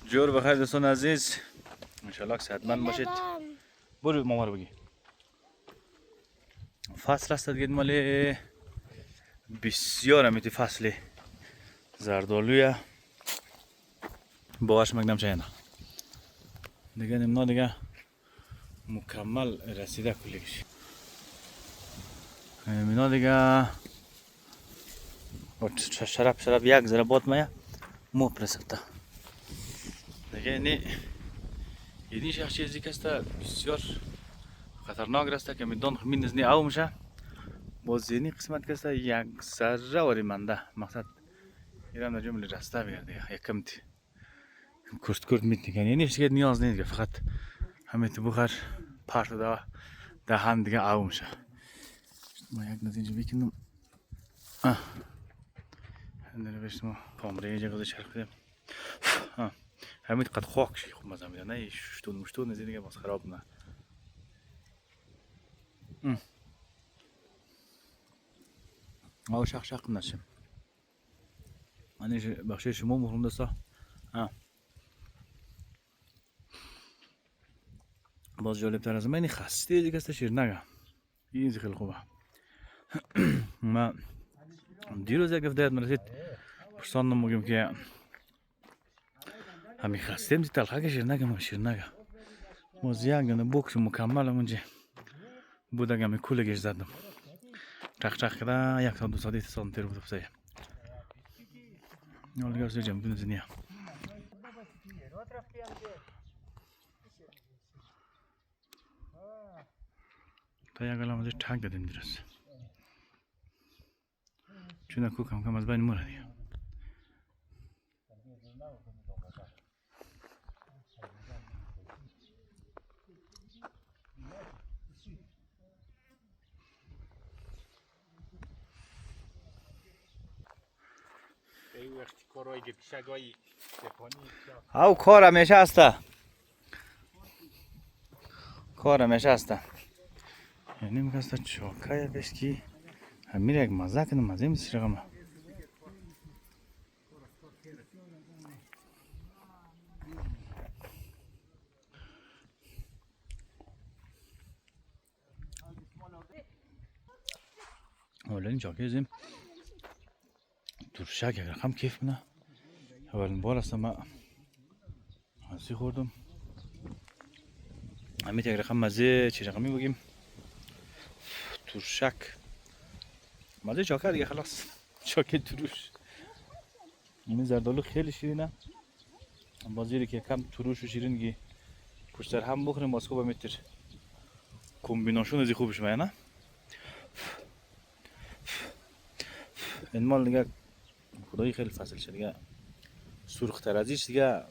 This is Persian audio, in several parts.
جور بخیر دوستان عزیز، انشالله که صحتمند باشید. برو ماما رو بگی. فصل است دیگه، مال بسیار امیتی فصل زردالویه. باورش مگنم چه نه دیگه نمنا دیگه مکمل رسیده کلیش. اینا دیگه شراب یک ذره باد مایه مو پرسفته دیگه. اینی شخص چیزی که است بسیار خطرناک است که میدان خمین نزنی او میشه. باز اینی قسمت که است یک ذره وری منده، مقصد ایران جمله راسته بیارده یکم تی کرد میتونی. یعنی چیزی نیاز نیست، فقط همه تو بخار پارت دهان دیگه او میشه. ما یک نتیجه بکنم. هندونه بشتم کامره یه جگه چرخ بدم. همین قد خاک شی خوب مزه میده، نه شتون نزدیک دیگه باز خراب نه. او شق نشم. منش بخش شما مهرم دستا. باز جالب تر از من خسته دیگه است شیرنگه. این خیلی خوبه. ما دیروز یک دفعه مرسید پرساندم میگم که همین خستم دی تلخه که شیرنگه باز یک دونه بوکس مکمل اونجا بوده گمی کولگش زدم چخ کرده یک ساعت دو ساعت ساعت تر بود بسیار نولی گرسه جمع کنه زنیا تا یک گلام ازش ٹھک دادیم درست چون کو کم از بین موره دیگه. او کار همیشه هسته، کار همیشه هسته. یعنی میگسته چاکه یکش که همین یک مزه کنه مزه میسی رقمه. اولا این چاکه زیم ترشک یک رقم کیف منه. اولین بار است ما مزه خوردم. همین یک رقم مزه چی رقمی بگیم ترشک مزه چاکه دیگه خلاص. چاکه تروش. این زردالو خیلی شیرینه. بازیری که کم تروش و شیرینگی پشت سر هم بخوریم باز خوبه میتر کمبیناشون از خوبش میاد نه. این مال دیگه خدایی خیلی فصل شد دیگه سرخ تر ازش دیگه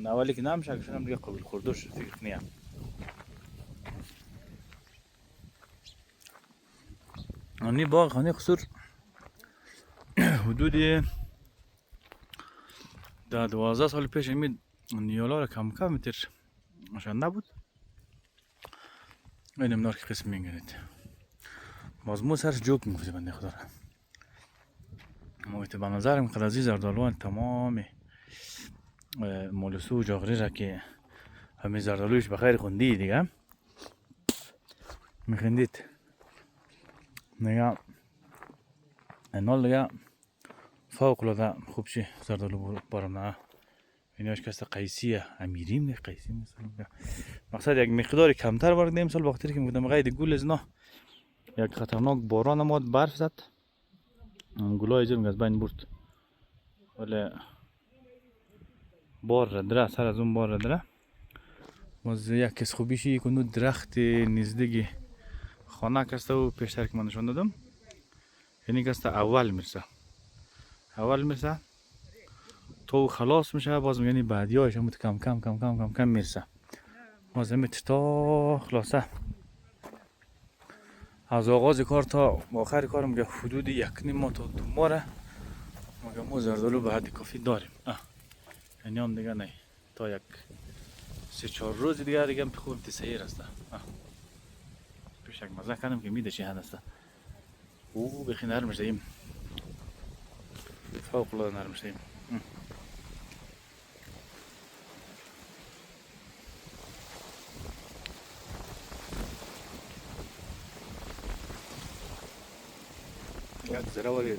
اولی که نمیشه که شدم دیگه قابل خوردوش فکر نیم. اونی باغ خانه خسور حدودی در 12 سال پیش امید نیالا را کم متر ماشان نبود. این امنار که قسم میگنید باز مو سرش جوک میگفتی بنده خدا را. محیط به نظرم قرازی زردالوان تمام مولسو و جاغری را که همه زردالویش بخیر خوندی دیگه میخندید نگه اینال دیگه فوق العاده خوب شی زردالو بارم نه. ایناش کسی قیسیه امیریم نه قیسی مثلا مقصد یک مقدار کمتر وارد امسال وقتی که میگم قید گل از نه یک خطرناک باران آمد برف زد گلای زیر از بین برد ولی بار ردره سر از اون بار ردره باز یک کس خوبیشی کنو درخت نزدیک خانه کسته و پیشتر که من نشان دادم یعنی کسته اول میرسه تو خلاص میشه باز یعنی بعدی هایش هم کم میرسه باز همه تا خلاصه از آغاز کار تا آخر کار میگه حدود 1.5 ماه تا 2 ماه میگه ما زردالو به حد کافی داریم. یعنی هم دیگه نه تا یک 3-4 روز دیگه هم خوب تسیر است. پیش یک مزه کنم که میده چی هست او بخی نرم شدیم فوق العاده نرم شدیم. یک ذره ولی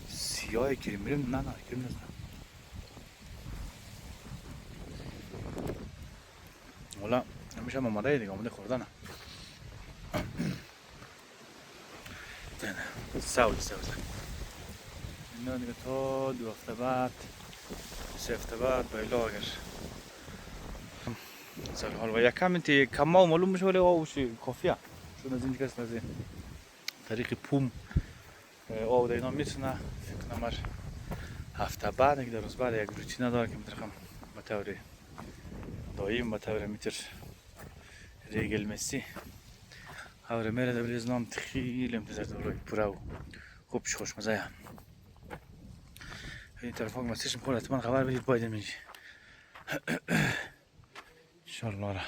سیاه کریم نه کریم نیست. والا همیشه هم آماده دیگه، آماده خوردنه. سوز اینا دیگه تا 2 هفته بعد 3 هفته بعد به لاگر سال حال و یکم انتی کما معلوم میشه ولی آبش کافیه، چون از اینجا کس از طریق پوم آب در اینا میتونه فکر نمر هفته بعد یک روز بعد یک روتینه داره که میترخم به طور دایم به طور میتر ریگل مسی هاوره میره در بلیز نام خیلی امتزار دولوی پوره و خوبش خوشمزه. این تلفن مسیج میخوره، حتما خبر بدید باید منجی انشالله.